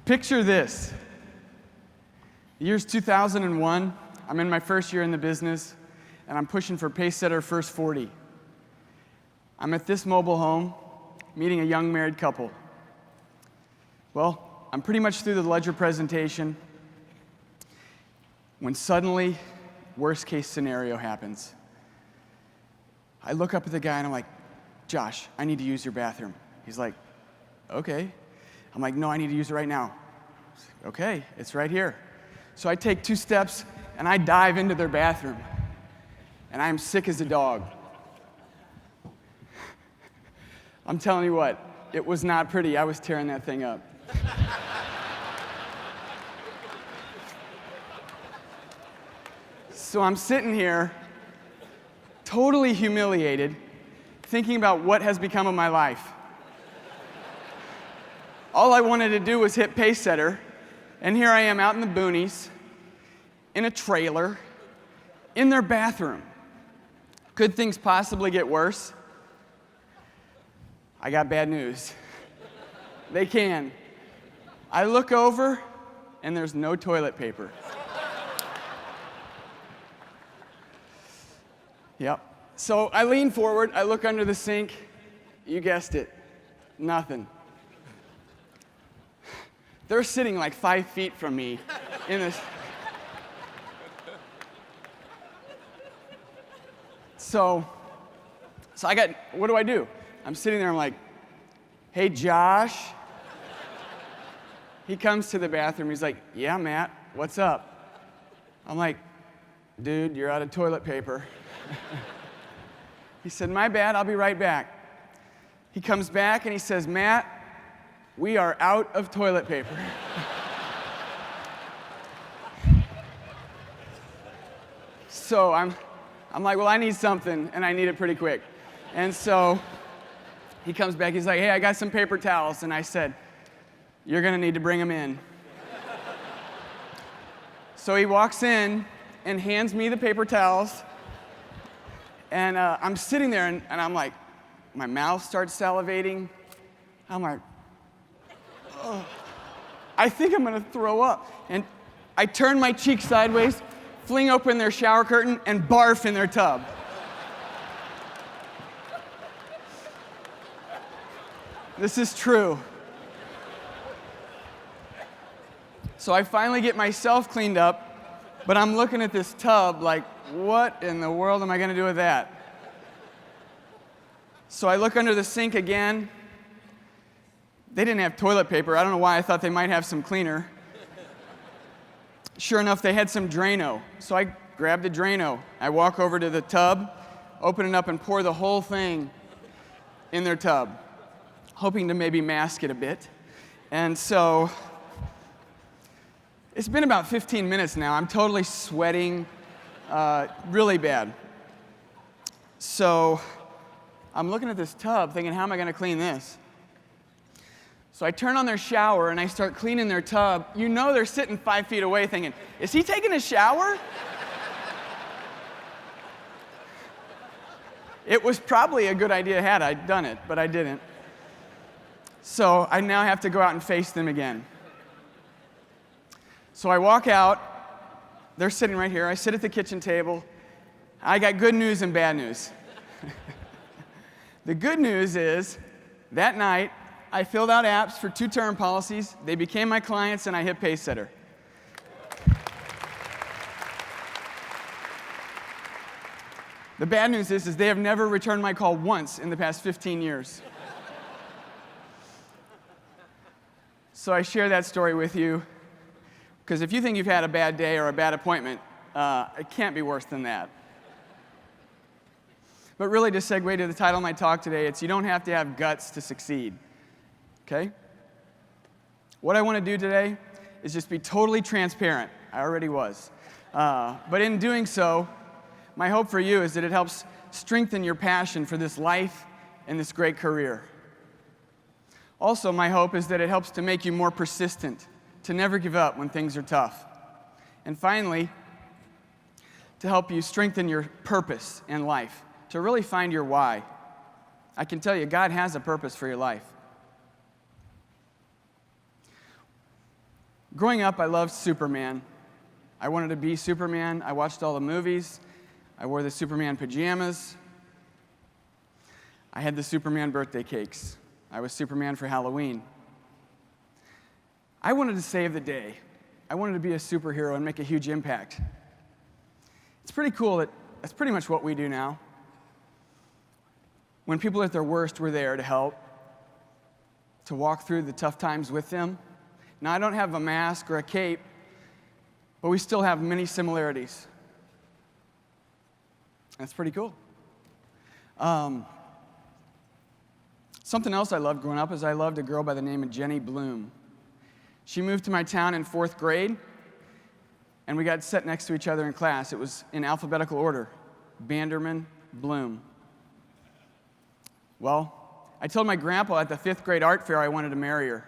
Picture this. The year's 2001. I'm in my first year in the business, and I'm pushing for Pacesetter First 40. I'm at this mobile home, meeting a young married couple. Well, I'm pretty much through the ledger presentation when suddenly, worst case scenario happens. I look up at the guy and I'm like, Josh, I need to use your bathroom. He's like, okay. I'm like, no, I need to use it right now. Okay, it's right here. So I take 2 steps and I dive into their bathroom. And I am sick as a dog. I'm telling you what, it was not pretty. I was tearing that thing up. So I'm sitting here, totally humiliated, thinking about what has become of my life. All I wanted to do was hit Pacesetter, and here I am out in the boonies, in a trailer, in their bathroom. Could things possibly get worse? I got bad news. They can. I look over, and there's no toilet paper. Yep. So I lean forward, I look under the sink. You guessed it, nothing. They're sitting like 5 feet from me in this. So what do? I'm sitting there, I'm like, hey, Josh. He comes to the bathroom, he's like, yeah, Matt, what's up? I'm like, dude, you're out of toilet paper. He said, my bad, I'll be right back. He comes back and he says, Matt, we are out of toilet paper. So I'm like, well, I need something, and I need it pretty quick. And so he comes back, he's like, hey, I got some paper towels. And I said, you're gonna need to bring them in. So he walks in and hands me the paper towels. And I'm sitting there, and I'm like, my mouth starts salivating. I'm like, oh, I think I'm gonna throw up. And I turn my cheek sideways, fling open their shower curtain, and barf in their tub. This is true. So I finally get myself cleaned up, but I'm looking at this tub like, what in the world am I going to do with that? So I look under the sink again. They didn't have toilet paper. I don't know why. I thought they might have some cleaner. Sure enough, they had some Drano. So I grab the Drano. I walk over to the tub, open it up, and pour the whole thing in their tub, hoping to maybe mask it a bit. And so it's been about 15 minutes now. I'm totally sweating. Really bad. So I'm looking at this tub thinking, how am I going to clean this? So I turn on their shower and I start cleaning their tub. You know they're sitting 5 feet away thinking, is he taking a shower? It was probably a good idea had I done it, but I didn't. So I now have to go out and face them again. So I walk out. They're sitting right here. I sit at the kitchen table. I got good news and bad news. The good news is, that night, I filled out apps for 2 term policies. They became my clients, and I hit Pacesetter. The bad news is they have never returned my call once in the past 15 years. So I share that story with you, because if you think you've had a bad day or a bad appointment, it can't be worse than that. But really, to segue to the title of my talk today, it's you don't have to have guts to succeed. Okay? What I want to do today is just be totally transparent. I already was. But in doing so, my hope for you is that it helps strengthen your passion for this life and this great career. Also, my hope is that it helps to make you more persistent, to never give up when things are tough. And finally, to help you strengthen your purpose in life, to really find your why. I can tell you, God has a purpose for your life. Growing up, I loved Superman. I wanted to be Superman. I watched all the movies. I wore the Superman pajamas. I had the Superman birthday cakes. I was Superman for Halloween. I wanted to save the day. I wanted to be a superhero and make a huge impact. It's pretty cool that that's pretty much what we do now. When people are at their worst, we're there to help, to walk through the tough times with them. Now, I don't have a mask or a cape, but we still have many similarities. That's pretty cool. Something else I loved growing up is I loved a girl by the name of Jenny Bloom. She moved to my town in 4th grade, and we got set next to each other in class. It was in alphabetical order, Banderman, Bloom. Well, I told my grandpa at the 5th grade art fair I wanted to marry her.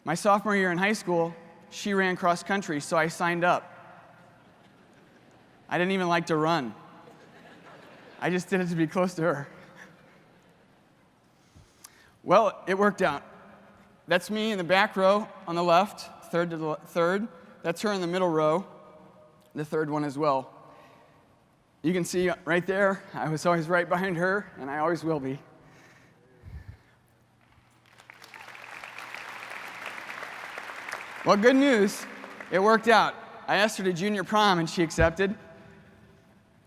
My sophomore year in high school, she ran cross country, so I signed up. I didn't even like to run. I just did it to be close to her. Well, it worked out. That's me in the back row on the left, third to the third. That's her in the middle row, the third one as well. You can see right there, I was always right behind her, and I always will be. Well, good news, it worked out. I asked her to junior prom, and she accepted.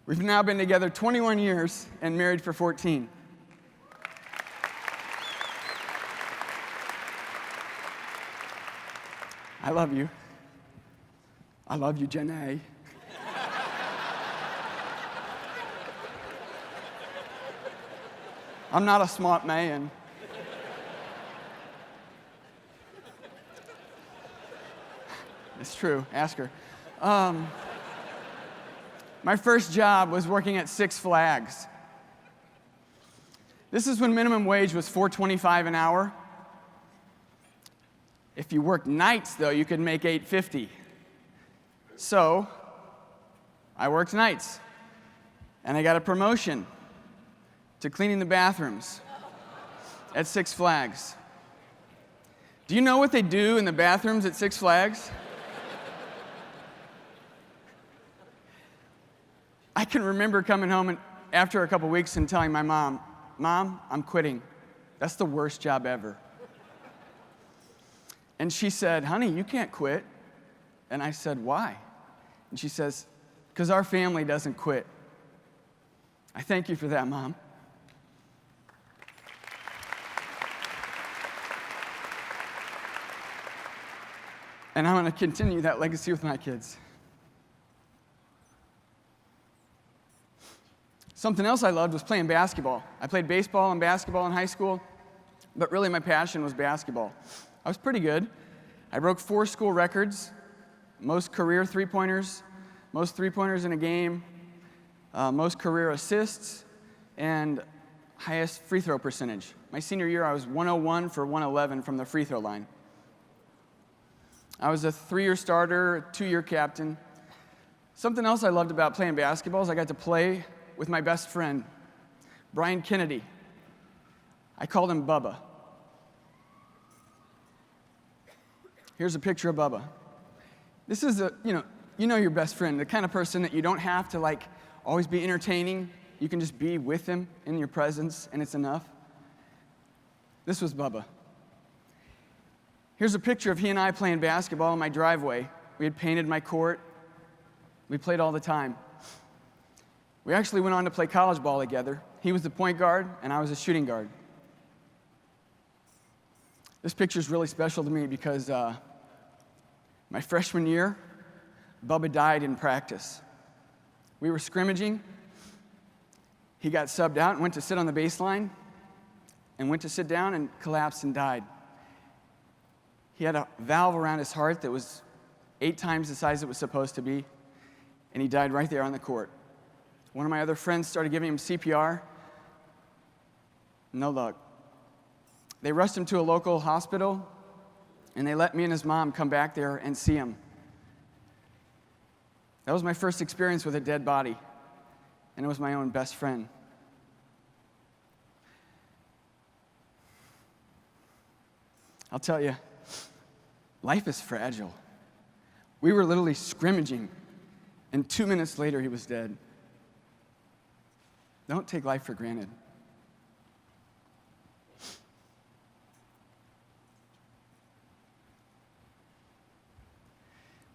We've now been together 21 years and married for 14. I love you. I love you, Jenny. I'm not a smart man. It's true. Ask her. My first job was working at Six Flags. This is when minimum wage was $4.25 an hour. If you worked nights, though, you could make $8.50. So I worked nights, and I got a promotion to cleaning the bathrooms at Six Flags. Do you know what they do in the bathrooms at Six Flags? I can remember coming home after a couple weeks and telling my mom, "Mom, I'm quitting. That's the worst job ever." And she said, "Honey, you can't quit." And I said, "Why?" And she says, "Because our family doesn't quit." I thank you for that, Mom. And I'm going to continue that legacy with my kids. Something else I loved was playing basketball. I played baseball and basketball in high school, but really my passion was basketball. I was pretty good. I broke 4 school records, most career three-pointers, most three-pointers in a game, most career assists, and highest free throw percentage. My senior year, I was 101 for 111 from the free throw line. I was a 3-year starter, a 2-year captain. Something else I loved about playing basketball is I got to play with my best friend, Brian Kennedy. I called him Bubba. Here's a picture of Bubba. This is you know your best friend, the kind of person that you don't have to always be entertaining. You can just be with him in your presence, and it's enough. This was Bubba. Here's a picture of he and I playing basketball in my driveway. We had painted my court. We played all the time. We actually went on to play college ball together. He was the point guard, and I was a shooting guard. This picture is really special to me because my freshman year, Bubba died in practice. We were scrimmaging. He got subbed out and went to sit on the baseline and went to sit down and collapsed and died. He had a valve around his heart that was 8 times the size it was supposed to be, and he died right there on the court. One of my other friends started giving him CPR. No luck. They rushed him to a local hospital, and they let me and his mom come back there and see him. That was my first experience with a dead body, and it was my own best friend. I'll tell you, life is fragile. We were literally scrimmaging, and 2 minutes later, he was dead. Don't take life for granted.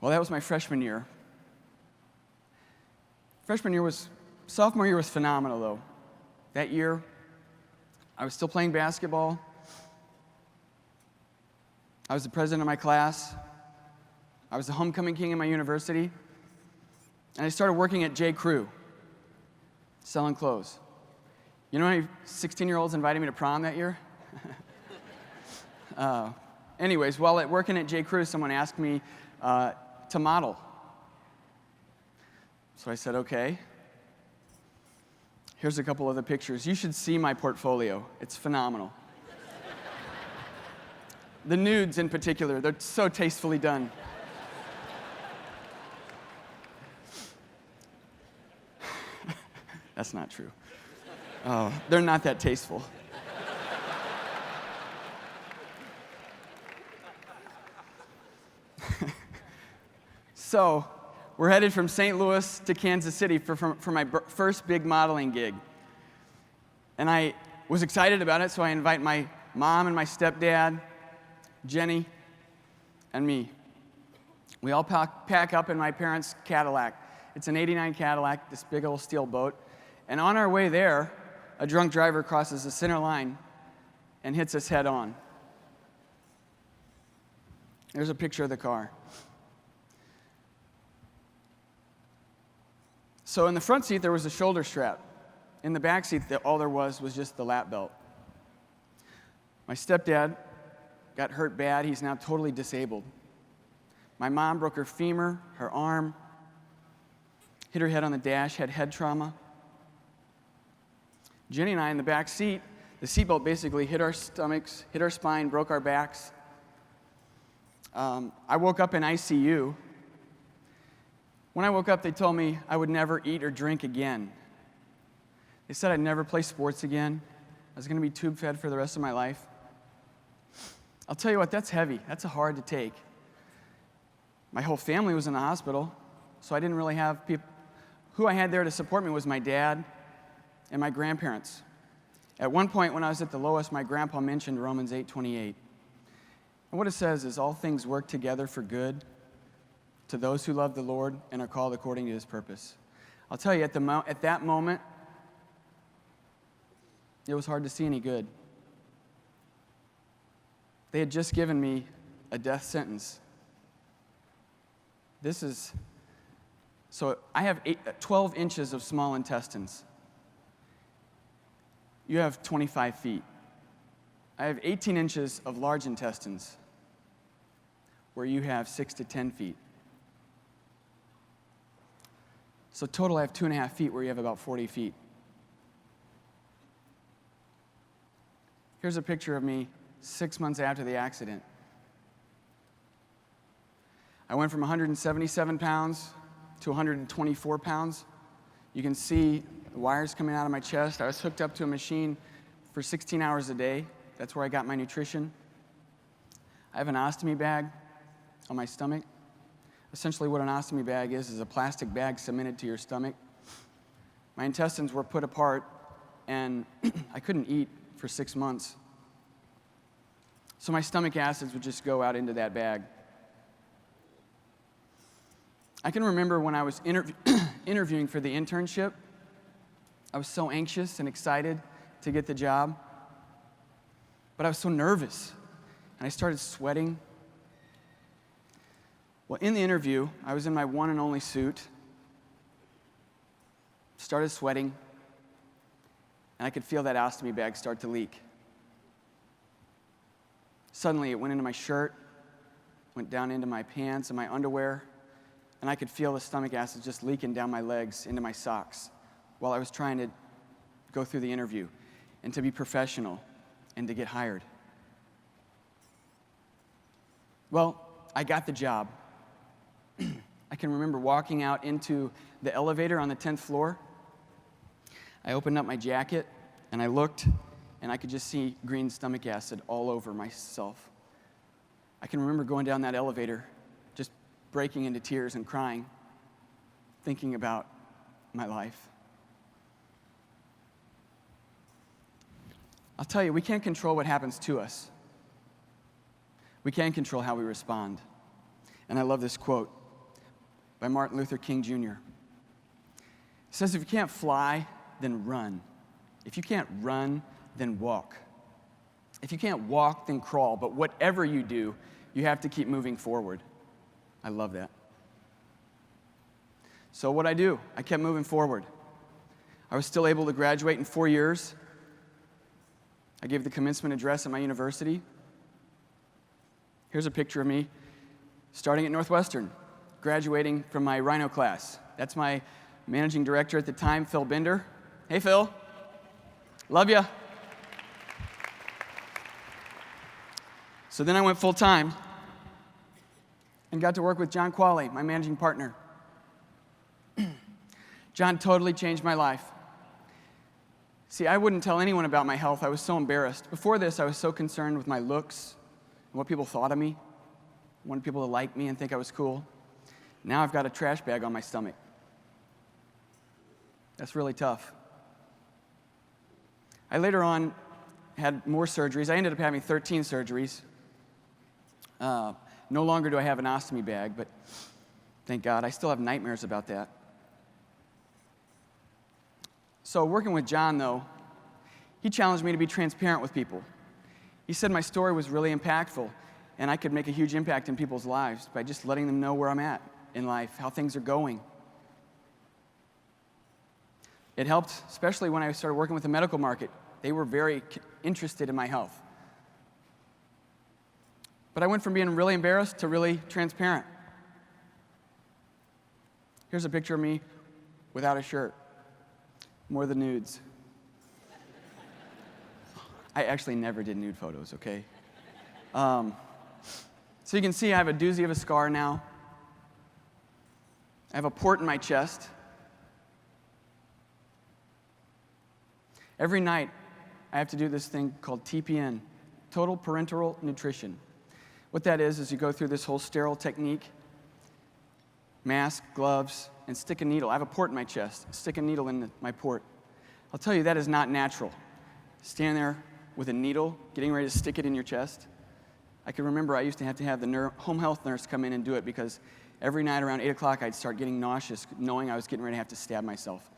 Well, that was my freshman year. Sophomore year was phenomenal, though. That year, I was still playing basketball. I was the president of my class. I was the homecoming king in my university. And I started working at J. Crew, selling clothes. You know how many 16-year-olds invited me to prom that year? Anyways, while working at J. Crew, someone asked me to model. So I said, okay. Here's a couple of the pictures. You should see my portfolio. It's phenomenal. The nudes in particular, they're so tastefully done. That's not true. They're not that tasteful. So, we're headed from St. Louis to Kansas City for my first big modeling gig. And I was excited about it, so I invite my mom and my stepdad, Jenny, and me. We all pack up in my parents' Cadillac. It's an '89 Cadillac, this big old steel boat. And on our way there, a drunk driver crosses the center line and hits us head on. There's a picture of the car. So in the front seat, there was a shoulder strap. In the back seat, all there was just the lap belt. My stepdad got hurt bad. He's now totally disabled. My mom broke her femur, her arm, hit her head on the dash, had head trauma. Jenny and I in the back seat, the seatbelt basically hit our stomachs, hit our spine, broke our backs. I woke up in ICU. When I woke up, they told me I would never eat or drink again. They said I'd never play sports again. I was going to be tube-fed for the rest of my life. I'll tell you what, that's heavy. That's hard to take. My whole family was in the hospital, so I didn't really have people. Who I had there to support me was my dad and my grandparents. At one point, when I was at the lowest, my grandpa mentioned Romans 8:28. And what it says is, all things work together for good to those who love the Lord and are called according to his purpose. I'll tell you, at that moment, it was hard to see any good. They had just given me a death sentence. So I have 12 inches of small intestines. You have 25 feet. I have 18 inches of large intestines, where you have 6 to 10 feet. So total, I have 2.5 feet, where you have about 40 feet. Here's a picture of me 6 months after the accident. I went from 177 pounds to 124 pounds. You can see the wires coming out of my chest. I was hooked up to a machine for 16 hours a day. That's where I got my nutrition. I have an ostomy bag on my stomach. Essentially what an ostomy bag is a plastic bag cemented to your stomach. My intestines were put apart, and I couldn't eat for 6 months. So my stomach acids would just go out into that bag. I can remember when I was interviewing for the internship, I was so anxious and excited to get the job, but I was so nervous, and I started sweating. Well, in the interview, I was in my one and only suit, started sweating, and I could feel that ostomy bag start to leak. Suddenly, it went into my shirt, went down into my pants and my underwear, and I could feel the stomach acid just leaking down my legs into my socks while I was trying to go through the interview and to be professional and to get hired. Well, I got the job. I can remember walking out into the elevator on the 10th floor. I opened up my jacket, and I looked, and I could just see green stomach acid all over myself. I can remember going down that elevator, just breaking into tears and crying, thinking about my life. I'll tell you, we can't control what happens to us. We can control how we respond. And I love this quote by Martin Luther King Jr. It says, if you can't fly, then run. If you can't run, then walk. If you can't walk, then crawl. But whatever you do, you have to keep moving forward. I love that. So what I do, I kept moving forward. I was still able to graduate in 4 years. I gave the commencement address at my university. Here's a picture of me starting at Northwestern, graduating from my Rhino class. That's my managing director at the time, Phil Bender. Hey, Phil. Love ya. So then I went full-time and got to work with John Qualley, my managing partner. John totally changed my life. See, I wouldn't tell anyone about my health. I was so embarrassed. Before this, I was so concerned with my looks and what people thought of me. I wanted people to like me and think I was cool. Now I've got a trash bag on my stomach. That's really tough. I later on had more surgeries. I ended up having 13 surgeries. No longer do I have an ostomy bag, but thank God. I still have nightmares about that. So working with John, though, he challenged me to be transparent with people. He said my story was really impactful, and I could make a huge impact in people's lives by just letting them know where I'm at in life, how things are going. It helped, especially when I started working with the medical market. They were very interested in my health. But I went from being really embarrassed to really transparent. Here's a picture of me without a shirt. More the nudes. I actually never did nude photos, okay? So you can see I have a doozy of a scar now. I have a port in my chest. Every night, I have to do this thing called TPN, Total Parenteral Nutrition. What that is you go through this whole sterile technique, mask, gloves, and stick a needle. I have a port in my chest. Stick a needle in my port. I'll tell you, that is not natural. Stand there with a needle, getting ready to stick it in your chest. I can remember I used to have the home health nurse come in and do it because every night around 8 o'clock I'd start getting nauseous, knowing I was getting ready to have to stab myself.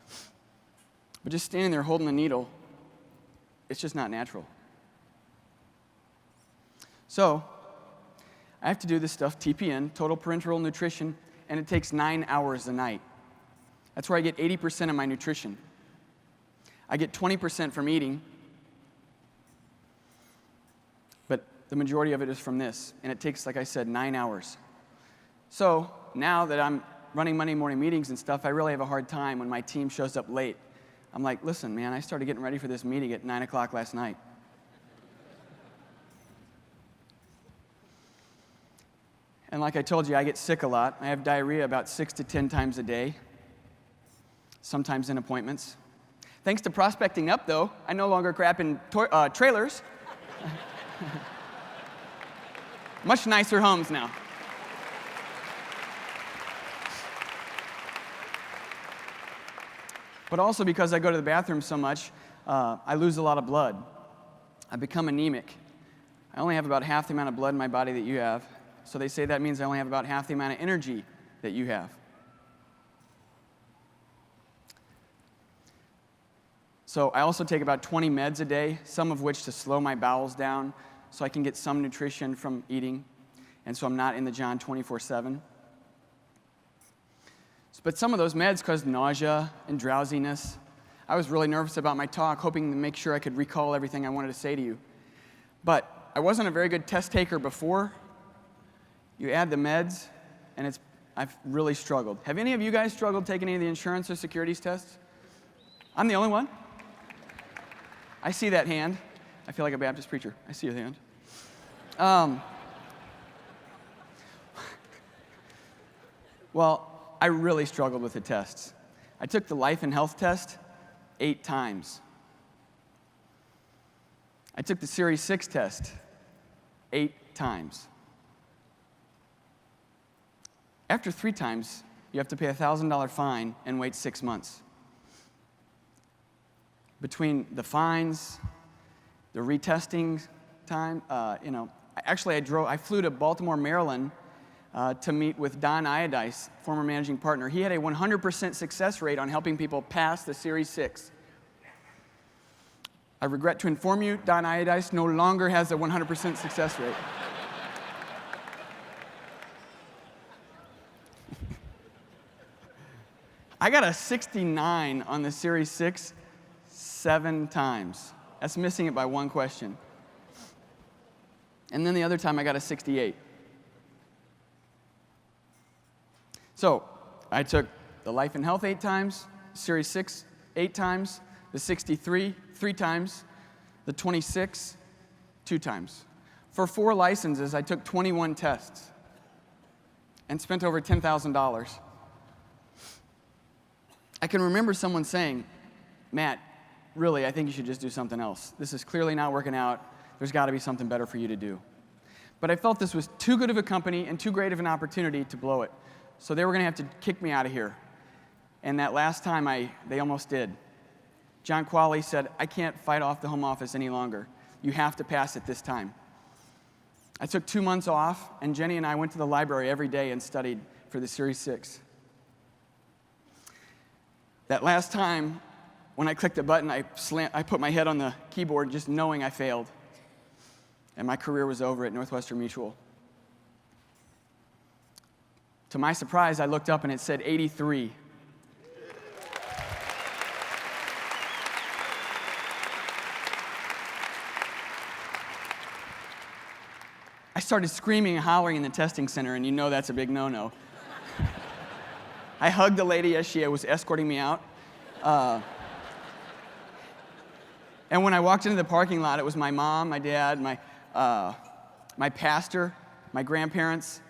But just standing there holding the needle, it's just not natural. So, I have to do this stuff, TPN, Total Parenteral Nutrition, and it takes 9 hours a night. That's where I get 80% of my nutrition. I get 20% from eating, but the majority of it is from this, and it takes, like I said, 9 hours. So now that I'm running Monday morning meetings and stuff, I really have a hard time when my team shows up late. I'm like, listen, man, I started getting ready for this meeting at 9 o'clock last night. And like I told you, I get sick a lot. I have diarrhea about 6 to 10 times a day, sometimes in appointments. Thanks to prospecting up, though, I no longer crap in trailers. Much nicer homes now. But also because I go to the bathroom so much, I lose a lot of blood. I become anemic. I only have about half the amount of blood in my body that you have. So they say that means I only have about half the amount of energy that you have. So I also take about 20 meds a day, some of which to slow my bowels down so I can get some nutrition from eating, and so I'm not in the John 24/7. But some of those meds caused nausea and drowsiness. I was really nervous about my talk, hoping to make sure I could recall everything I wanted to say to you. But I wasn't a very good test taker before. You add the meds, and I've really struggled. Have any of you guys struggled taking any of the insurance or securities tests? I'm the only one? I see that hand. I feel like a Baptist preacher. I see your hand. Well, I really struggled with the tests. I took the life and health test 8 times. I took the Series 6 test 8 times. After 3 times, you have to pay a $1,000 fine and wait 6 months. Between the fines, the retesting time, actually I flew to Baltimore, Maryland to meet with Don Iodice, former managing partner. He had a 100% success rate on helping people pass the Series 6. I regret to inform you, Don Iodice no longer has a 100% success rate. I got a 69 on the Series 6 7 times. That's missing it by 1 question. And then the other time I got a 68. So I took the Life and Health 8 times, Series 6 8 times, the 63 3 times, the 26 2 times. For 4 licenses, I took 21 tests and spent over $10,000. I can remember someone saying, Matt, really, I think you should just do something else. This is clearly not working out. There's got to be something better for you to do. But I felt this was too good of a company and too great of an opportunity to blow it. So they were going to have to kick me out of here. And that last time, they almost did. John Qualley said, I can't fight off the home office any longer. You have to pass it this time. I took 2 months off, and Jenny and I went to the library every day and studied for the Series 6. That last time, when I clicked the button, I put my head on the keyboard just knowing I failed. And my career was over at Northwestern Mutual. To my surprise, I looked up and it said 83. I started screaming and hollering in the testing center, and you know that's a big no-no. I hugged the lady as she was escorting me out. And when I walked into the parking lot, it was my mom, my dad, my pastor, my grandparents.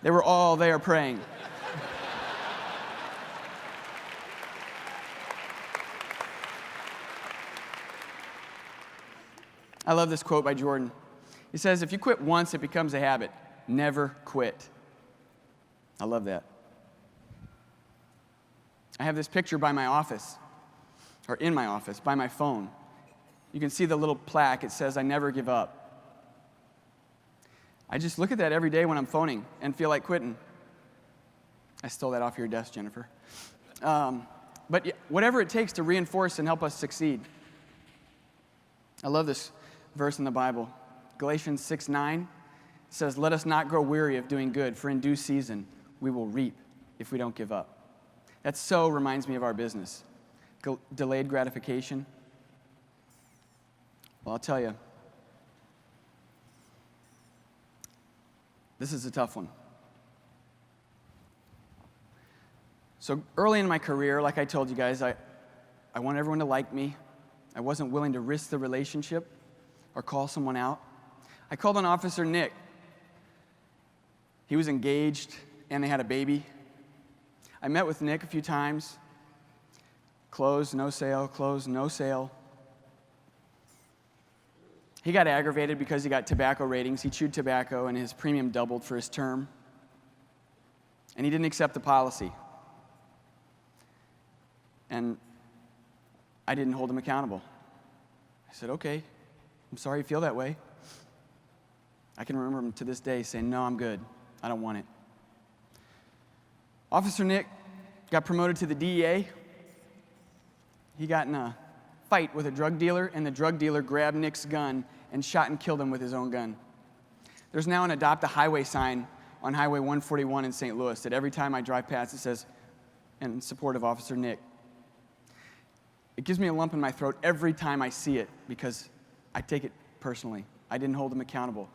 They were all there praying. I love this quote by Jordan. He says, if you quit once, it becomes a habit. Never quit. I love that. I have this picture by my office, or in my office, by my phone. You can see the little plaque. It says, I never give up. I just look at that every day when I'm phoning and feel like quitting. I stole that off your desk, Jennifer. But whatever it takes to reinforce and help us succeed. I love this verse in the Bible. Galatians 6:9 says, let us not grow weary of doing good, for in due season we will reap if we don't give up. That so reminds me of our business. Delayed gratification. Well, I'll tell you, this is a tough one. So early in my career, like I told you guys, I want everyone to like me. I wasn't willing to risk the relationship or call someone out. I called on Officer Nick. He was engaged, and they had a baby. I met with Nick a few times. Closed, no sale, closed, no sale. He got aggravated because he got tobacco ratings. He chewed tobacco, and his premium doubled for his term. And he didn't accept the policy. And I didn't hold him accountable. I said, okay, I'm sorry you feel that way. I can remember him to this day saying, no, I'm good. I don't want it. Officer Nick got promoted to the DEA. He got in a fight with a drug dealer, and the drug dealer grabbed Nick's gun and shot and killed him with his own gun. There's now an Adopt a Highway sign on Highway 141 in St. Louis that every time I drive past it says, in support of Officer Nick. It gives me a lump in my throat every time I see it because I take it personally. I didn't hold him accountable.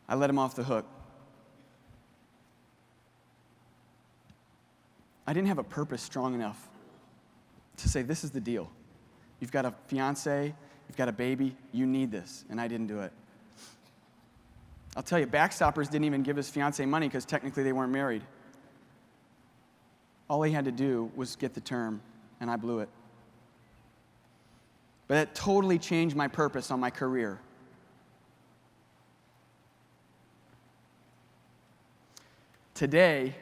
I let him off the hook. I didn't have a purpose strong enough to say, this is the deal. You've got a fiance, you've got a baby, you need this, and I didn't do it. I'll tell you, Backstoppers didn't even give his fiance money because technically they weren't married. All he had to do was get the term, and I blew it. But it totally changed my purpose on my career. Today,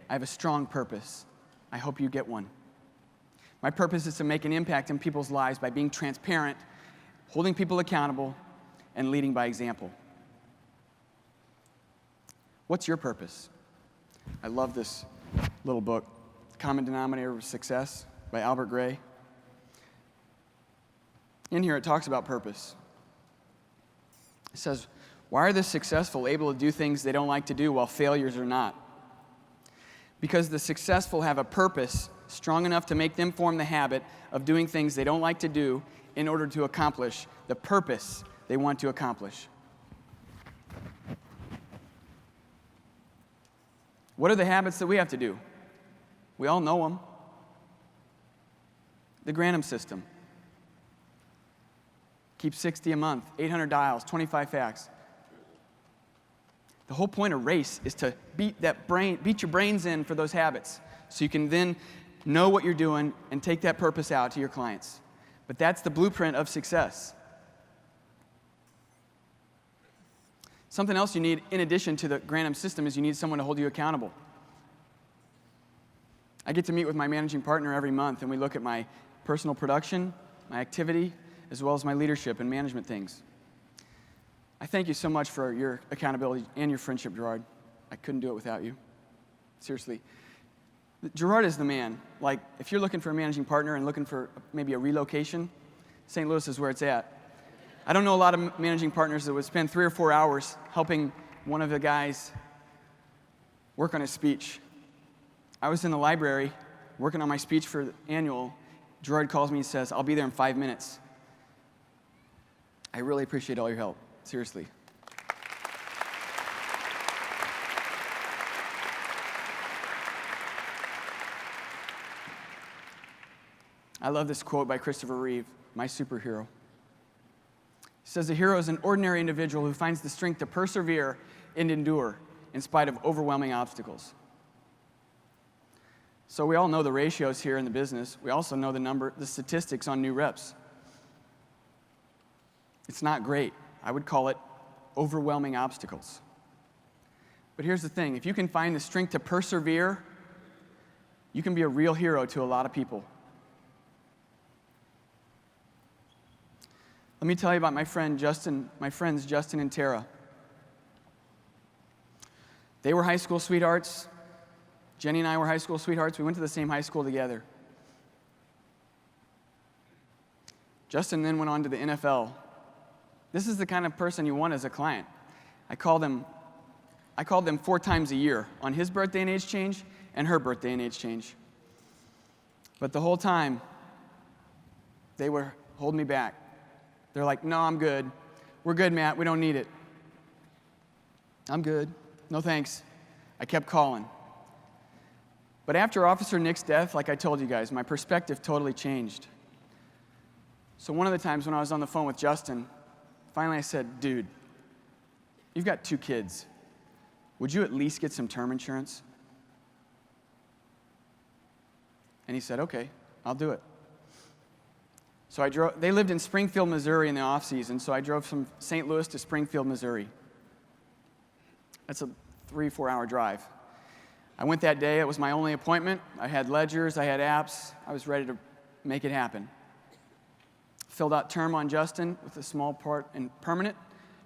I have a strong purpose. I hope you get one. My purpose is to make an impact in people's lives by being transparent, holding people accountable, and leading by example. What's your purpose? I love this little book, Common Denominator of Success by Albert Gray. In here it talks about purpose. It says, why are the successful able to do things they don't like to do while failures are not? Because the successful have a purpose strong enough to make them form the habit of doing things they don't like to do in order to accomplish the purpose they want to accomplish. What are the habits that we have to do? We all know them. The Granum system. Keep 60 a month, 800 dials, 25 facts. The whole point of race is to beat your brains in for those habits so you can then know what you're doing and take that purpose out to your clients. But that's the blueprint of success. Something else you need in addition to the Granum system is you need someone to hold you accountable. I get to meet with my managing partner every month, and we look at my personal production, my activity, as well as my leadership and management things. I thank you so much for your accountability and your friendship, Gerard. I couldn't do it without you. Seriously. Gerard is the man. Like, if you're looking for a managing partner and looking for maybe a relocation, St. Louis is where it's at. I don't know a lot of managing partners that would spend 3 or 4 hours helping one of the guys work on his speech. I was in the library working on my speech for the annual. Gerard calls me and says, I'll be there in 5 minutes. I really appreciate all your help. Seriously. I love this quote by Christopher Reeve, my superhero. He says, a hero is an ordinary individual who finds the strength to persevere and endure in spite of overwhelming obstacles. So we all know the ratios here in the business. We also know the statistics on new reps. It's not great. I would call it overwhelming obstacles. But here's the thing. If you can find the strength to persevere, you can be a real hero to a lot of people. Let me tell you about my friends Justin and Tara. They were high school sweethearts. Jenny and I were high school sweethearts. We went to the same high school together. Justin then went on to the NFL. This is the kind of person you want as a client. I called them 4 times a year on his birthday and age change and her birthday and age change. But the whole time, they were holding me back. They're like, no, I'm good. We're good, Matt. We don't need it. I'm good. No thanks. I kept calling. But after Officer Nick's death, like I told you guys, my perspective totally changed. So one of the times when I was on the phone with Justin, finally I said, dude, you've got 2 kids. Would you at least get some term insurance? And he said, okay, I'll do it. So they lived in Springfield, Missouri in the off season, so I drove from St. Louis to Springfield, Missouri. That's a 3-4 hour drive. I went that day. It was my only appointment. I had ledgers. I had apps. I was ready to make it happen. Filled out term on Justin with a small part in permanent,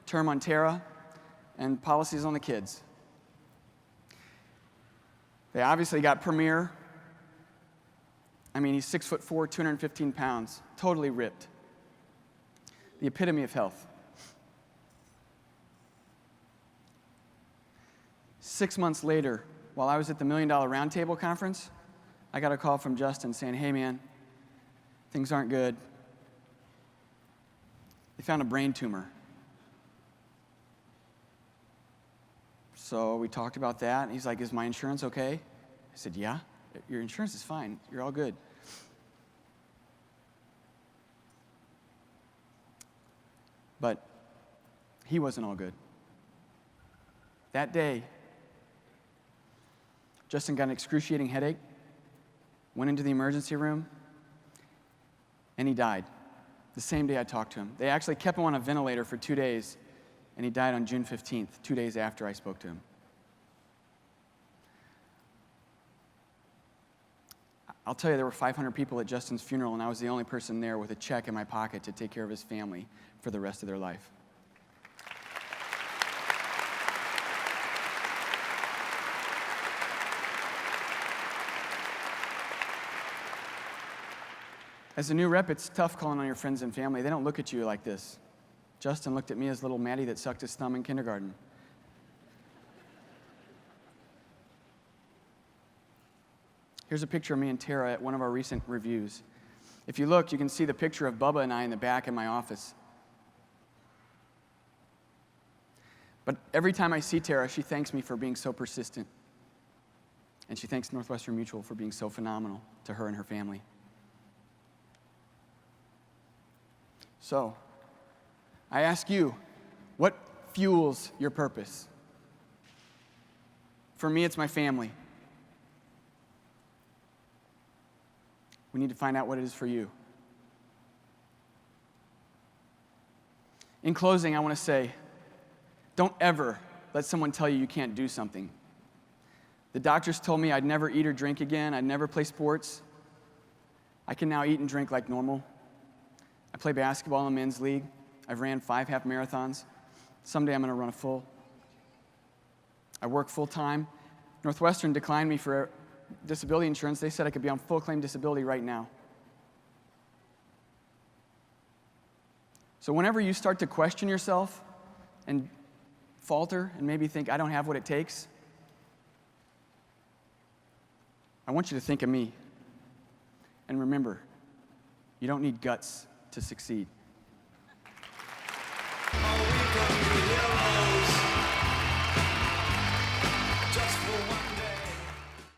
term on Tara, and policies on the kids. They obviously got Premier. I mean, he's 6'4", 215 pounds, totally ripped. The epitome of health. 6 months later, while I was at the $1 Million Roundtable conference, I got a call from Justin saying, hey man, things aren't good. They found a brain tumor. So we talked about that, and he's like, is my insurance okay? I said, yeah, your insurance is fine. You're all good. But he wasn't all good. That day, Justin got an excruciating headache, went into the emergency room, and he died the same day I talked to him. They actually kept him on a ventilator for 2 days, and he died on June 15th, 2 days after I spoke to him. I'll tell you, there were 500 people at Justin's funeral, and I was the only person there with a check in my pocket to take care of his family for the rest of their life. As a new rep, it's tough calling on your friends and family. They don't look at you like this. Justin looked at me as little Maddie that sucked his thumb in kindergarten. Here's a picture of me and Tara at one of our recent reviews. If you look, you can see the picture of Bubba and I in the back in my office. But every time I see Tara, she thanks me for being so persistent. And she thanks Northwestern Mutual for being so phenomenal to her and her family. So, I ask you, what fuels your purpose? For me, it's my family. We need to find out what it is for you. In closing, I want to say, don't ever let someone tell you you can't do something. The doctors told me I'd never eat or drink again. I'd never play sports. I can now eat and drink like normal. I play basketball in the men's league. I've ran 5 half marathons. Someday I'm going to run a full. I work full time. Northwestern declined me for disability insurance. They said I could be on full claim disability right now. So whenever you start to question yourself and falter and maybe think, I don't have what it takes, I want you to think of me. And remember, you don't need guts to succeed.